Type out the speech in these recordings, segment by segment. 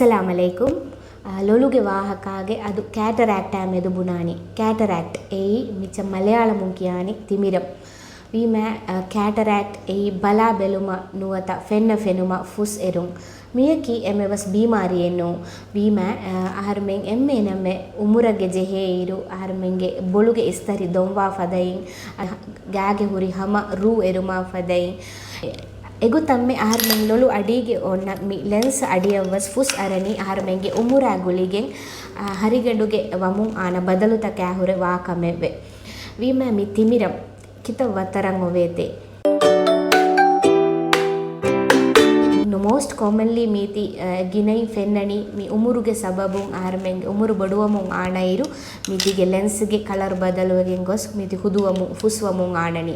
ಅಸ್ಸಲಾಮಲೈಕುಂ. ಲೊಲುಗೆ ವಾಹಕಾಗೆ ಅದು cataract ಆಮೆದು ಬುನಾನಿ. Cataract ಏಯಿ ಮಿಚ್ಚ Malayala ಮುಂಕಿಯಾನಿ ತಿಮಿರಂ. ವೀಮೆ cataract ಏಯಿ ಬಲಾ ಬೆಲುಮ ನುವತ ಫೆನ್ನ ಫೆನುಮ ಫುಸ್ ಎರುಂ. ಮಿಯಕಿ ಎಮ್ಮೆವಸ್ ಬೀಮಾರಿಯನ್ನು ವೀಮೆ ಆಹರ್ಮೆಂಗ್ ಎಮ್ಮೆ ನಮ್ಮೆ ಉಮುರಗೆ ಜೆಹೇ ಇರು ಆಹರ್ಮೆಂಗೆ ಬೊಳುಗೆ ಇಸ್ತರಿ ದೊಂವಾ ಫದಯಿಂ ಗಾಗೆ ಹುರಿ ಹಮ ರೂ ಎರುಮಾ ಫದಯಿಂ ಎಗು ತಮ್ಮೆ ಆಹರ್ಮೆಂಗ್ ಲೊಲು ಅಡಿಗೆ ಒನ್ನ ಮಿ ಲೆನ್ಸ್ ಅಡಿಯವಸ್ ಫುಸ್ ಅರಣಿ ಆಹರ್ಮೆಂಗೆ ಉಮುರಾಗುಳಿಗೆ ಹರಿಗಡುಗೆ ವಮುಂ ಆನ ಬದಲುತ ಕ್ಯಾಹುರೆ ವಾಕಮೆವೆ ವೀಮೆ ಮಿ ತಿಮಿರಂ ಕಿತ ವತರಂಗ್ ಒವೇತೆ. ಮೋಸ್ಟ್ ಕಾಮನ್ಲಿ ಮೀತಿ ಗಿನೈ ಫೆನ್ನಣಿ ಮೀ ಉಮುರುಗೆ ಸಬಬುಂ ಆಹರ್ಮೆಂಗೆ ಉಮುರು ಬಡುವಮುಂ ಆಣಯಿರು ಮೀತಿಗೆ ಲೆನ್ಸ್ಗೆ ಕಲರ್ ಬದಲುವಗೆಂಗೊಸ್ ಮೀತಿ ಹುದುವಮು ಫುಸ್ವಮುಂ ಆಣನಿ.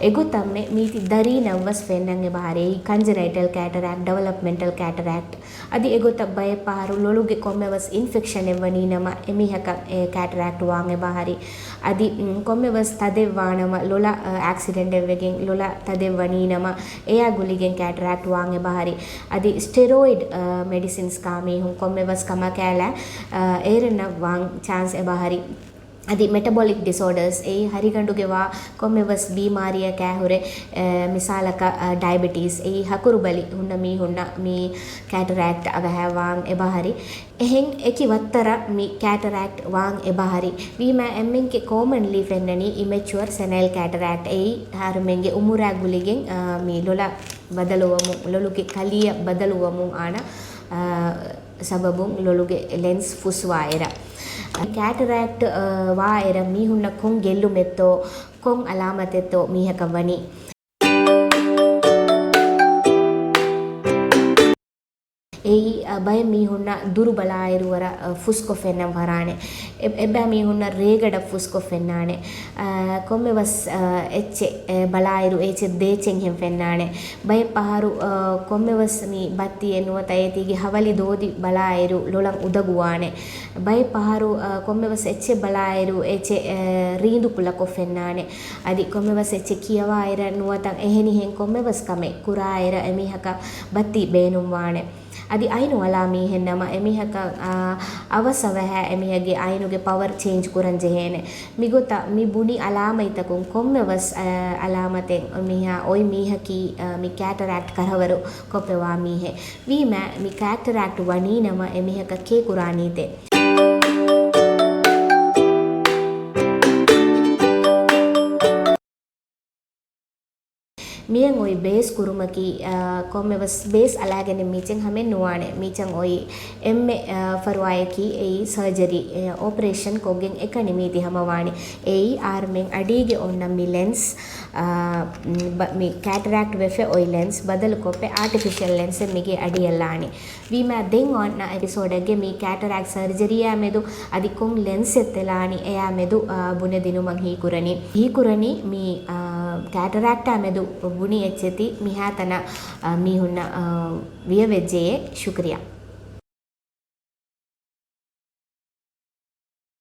ಎಗು ತಮ್ಮೆ ಮೀತಿ ದರಿ ನವ್ವಸ್ ಫೆನ್ನಂಗೆ ಬಾರೆ ಈ ಕಂಜನೈಟಲ್ ಕ್ಯಾಟರಾಕ್ಟ್ ಡೆವಲಪ್ಮೆಂಟಲ್ ಕ್ಯಾಟರಾಕ್ಟ್ ಅದು ಎಗೊತ್ತ ಬಯಪಾರು ಲೊಳುಗೆ ಕೊಮ್ಮೆವಸ್ ಇನ್ಫೆಕ್ಷನ್ ಎವ್ವನಿ ನಮ ಎಮಿಹಕ ಕ್ಯಾಟರಾಕ್ಟ್ ವಾಂಗೆ ಬಾರಿ ಅದಿ ಕೊಮ್ಮೆವಸ್ ತದೆವ್ವಾಣಮ ಲೊಲ ಆಕ್ಸಿಡೆಂಟ್ ಎವ್ವೆಗೆ ಲೊಲ ತದೆವ್ವನಿ ನಮ ಎಯಾ ಗುಲಿಗೆ ಕ್ಯಾಟರಾಕ್ಟ್ ವಾಂಗೆ ಬಾರಿ ಅದಿ ಸ್ಟೆರಾಯ್ಡ್ ಮೆಡಿಸಿನ್ಸ್ ಕಾಮಿ ಹುಂ ಕೊಮ್ಮೆವಸ್ ಕಮ ಕ್ಯಾಲ ಏರನ್ನ ವಾಂಗ್ ಚಾನ್ಸ್ ಎ ಬಾರಿ ಅದಿ ಮೆಟಬಾಲಿಕ್ ಡಿಸಾರ್ಡರ್ಸ್ ಏ ಹರಿಗಂಡುಗೆ ವಾ ಕೊಮ್ಮೆವಸ್ ಬೀಮಾರಿಯ ಕ್ಯಾಹುರೆ ಮಿಸಾಲಕ ಡಯಾಬಿಟೀಸ್ ಏ ಹಕುರು ಬಲಿ ಹುಣ್ಣ ಮೀ ಕ್ಯಾಟರಾಕ್ಟ್ ಅವ ಹ್ಯಾ ವಾಂಗ್ ಎ ಬಾರಿ ಹೆಂಗ್ ಎಕಿ ವತ್ತರ ಮೀ ಕ್ಯಾಟರಾಕ್ಟ್ ವಾಂಗ್ ಎ ಬಾರಿ ವೀಮೆ ಎಮ್ಮೆಂಗೆ ಕಾಮನ್ಲಿ ಫೆನ್ನಣಿ ಇಮೆಚ್ಯೂರ್ ಸೆನೈಲ್ ಕ್ಯಾಟರಾಕ್ಟ್ ಏ ಹಾರುಮೆಂಗೆ ಉಮುರಾಗುಲಿಗೆ ಮೀ ಲೊಲ ಬದಲುವಮು ಲೊಲುಗೆ ಕಲಿಯ ಬದಲುವಮು ಆಣ ಸಬಬುಂ ಲೊಲುಗೆ lens ಫುಸ್ವಾಯರ cataract wire ಮೀಹುನ್ನ Kong ಗೆಲ್ಲು ಮೆತ್ತೋ Kong ಅಲಾಮತೆತ್ತೋ ಮೀಹಕ ವನಿ ಏಯಿ ಬಯ ಮೀಹುನ್ನ ದುರುಬಲ ಇರುವರ ಫುಸ್ಕೊಫೆನ್ನ ಭರಾಣೆ ಎಬ್ಬ ಮೀಹುನ್ನ ರೇಗಡ ಫುಸ್ಕೊಫೆನ್ನಾಣೆ ಕೊಮ್ಮೆವಸ್ ಎಚ್ಚೆ ಬಲಾಯಿರು ಏಚೆ ದೇಚೆಂಗ್ ಹೆಂ ಫೆನ್ನಾಣೆ ಬಯ ಪಹಾರು ಕೊಮ್ಮೆವಸ್ ಮೀ ಬತ್ತಿ ಎನ್ನುವ ತಯತಿಗೆ ಹವಲಿ ದೋದಿ ಬಲಾಯಿರು ಲೊಳಂ ಉದಗುವಾಣೆ ಬಯ ಪಹಾರು ಕೊಮ್ಮೆವಸ್ ಎಚ್ಚೆ ಬಲಾಯಿರು ಏಚೆ ರೀಂದು ಪುಲಕೊಫೆನ್ನಾಣೆ ಅದಿ ಕೊಮ್ಮೆವಸ್ ಎಚ್ಚೆ ಕಿಯವಾಯಿರ ನುವತ ಎಹೆನಿ ಹೆಂ ಕೊಮ್ಮೆವಸ್ ಕಮೆ ಕುರಾಯಿರ ಎಮಿಹಕ ಬತ್ತಿ ಬೇನುವಾಣೆ ಅದಿ ಐನು ಅಲಾ ಮೀಹೆನ್ ನಮ ಎಮಿಹಕ ಅವಸವಹ ಎಮಿಹಗೆ ಐನುಗೆ ಪವರ್ ಚೇಂಜ್ ಕುರಂಜೆ ಹೇನೆ ಮಿಗೊತ್ತ ಮಿ ಬುಣಿ ಅಲಾಮೈತಕುಂ ಕೊಮ್ಮೆವಸ್ ಅಲಾಮತೆ ಮಿಹ ಒಯ್ ಮೀಹಕಿ ಮಿ ಕ್ಯಾಟರಾಕ್ಟ್ ಕರವರು ಕೊಪ್ಪೆವಾ ಮೀಹೆ ವೀಮೆ ಮಿ ಕ್ಯಾಟರಾಕ್ಟ್ ವಣಿ ನಮ ಎಮಿಹಕ ಕೇ ಕುರಾನೀತೆ ಮಿಯಂಗ್ ಒಯ್ ಬೇಸ್ ಕುರುಮಕಿ ಕೊಮ್ಮೆವಸ್ ಬೇಸ್ ಅಲಾಗೆನೆ ಮೀಚಂಗ್ ಹಮೆ ನುವಾಣೆ ಮೀಚಂಗ್ ಒಯ್ ಎಮ್ಮೆ ಫರ್ವಾಯಕಿ ಏಯಿ ಸರ್ಜರಿ ಆಪರೇಷನ್ ಕೊಗ್ಗೆಂಗ್ ಎಕಣಿ ಮೀತಿ ಹಮವಾಣಿ ಏಯಿ ಆರ್ಮೆಂಗ್ ಅಡಿಗೆ ಒನ್ನ ಮಿ ಲೆನ್ಸ್ ಮಿ ಕ್ಯಾಟರಾಕ್ಟ್ ವೆಫೆ ಒಯ್ ಲೆನ್ಸ್ ಬದಲು ಕೊಪ್ಪೆ ಆರ್ಟಿಫಿಷಿಯಲ್ ಲೆನ್ಸ್ ಮಿಗೆ ಅಡಿಯಲ್ಲಾಣಿ ವೀಮೆ ದೆಂಗ್ ಆನ್ ಎಪಿಸೋಡಗೆ ಮೀ ಕ್ಯಾಟರಾಕ್ಟ್ ಸರ್ಜರಿ ಆಮೆದು ಅದಿಕ್ಕೊಂಗ್ ಲೆನ್ಸ್ ಎತ್ತೆಲಾಣಿ ಎ ಆಮೆದು ಬುನೆ ದಿನು ಮಂಗ್ ಹೀ ಕುರನಿ ಮೀ ಕ್ಯಾಟರಾಕ್ಟ್ ಆಮೆದು ಬುಣಿ ಎಚ್ಚೆತಿ ಮಿಹಾತನ ಮೀಹುನ್ನ ವಿಯವೆಜ್ಜೆಯೇ ಶುಕ್ರಿಯಾ.